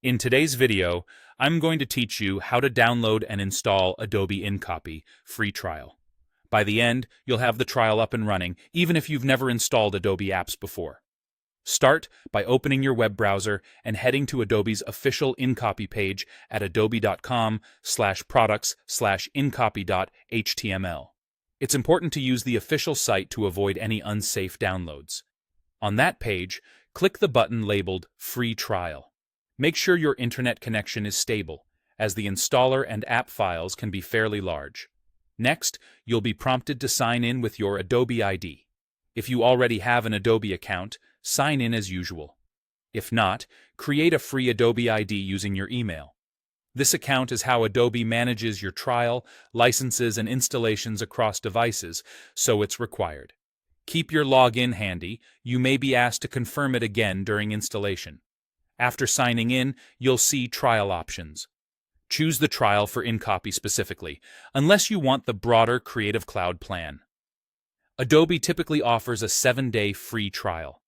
In today's video, I'm going to teach you how to download and install Adobe InCopy free trial. By the end, you'll have the trial up and running, even if you've never installed Adobe apps before. Start by opening your web browser and heading to Adobe's official InCopy page at adobe.com/products/incopy.html. It's important to use the official site to avoid any unsafe downloads. On that page, click the button labeled Free Trial. Make sure your internet connection is stable, as the installer and app files can be fairly large. Next, you'll be prompted to sign in with your Adobe ID. If you already have an Adobe account, sign in as usual. If not, create a free Adobe ID using your email. This account is how Adobe manages your trial, licenses, and installations across devices, so it's required. Keep your login handy. You may be asked to confirm it again during installation. After signing in, you'll see trial options. Choose the trial for InCopy specifically, unless you want the broader Creative Cloud plan. Adobe typically offers a 7-day free trial.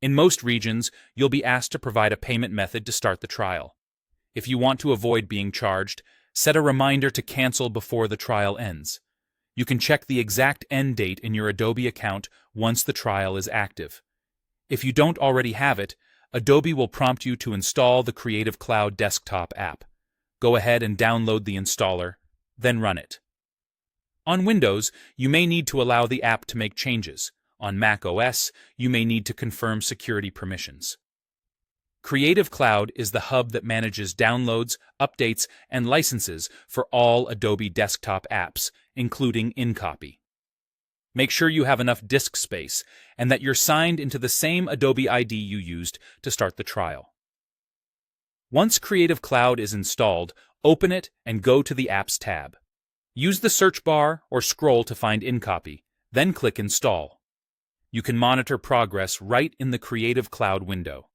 In most regions, you'll be asked to provide a payment method to start the trial. If you want to avoid being charged, set a reminder to cancel before the trial ends. You can check the exact end date in your Adobe account once the trial is active. If you don't already have it, Adobe will prompt you to install the Creative Cloud desktop app. Go ahead and download the installer, then run it. On Windows, you may need to allow the app to make changes. On Mac OS, you may need to confirm security permissions. Creative Cloud is the hub that manages downloads, updates, and licenses for all Adobe desktop apps, including InCopy. Make sure you have enough disk space and that you're signed into the same Adobe ID you used to start the trial. Once Creative Cloud is installed, open it and go to the Apps tab. Use the search bar or scroll to find InCopy, then click Install. You can monitor progress right in the Creative Cloud window.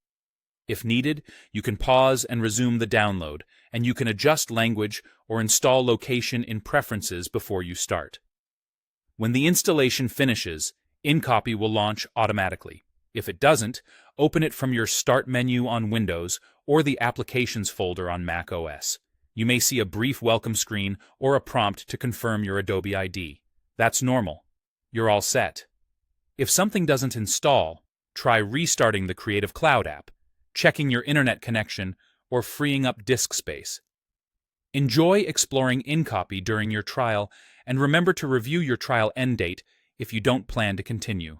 If needed, you can pause and resume the download, and you can adjust language or install location in Preferences before you start. When the installation finishes, InCopy will launch automatically. If it doesn't, open it from your Start menu on Windows or the Applications folder on Mac OS. You may see a brief welcome screen or a prompt to confirm your Adobe ID. That's normal. You're all set. If something doesn't install, try restarting the Creative Cloud app, checking your internet connection, or freeing up disk space. Enjoy exploring InCopy during your trial, and remember to review your trial end date if you don't plan to continue.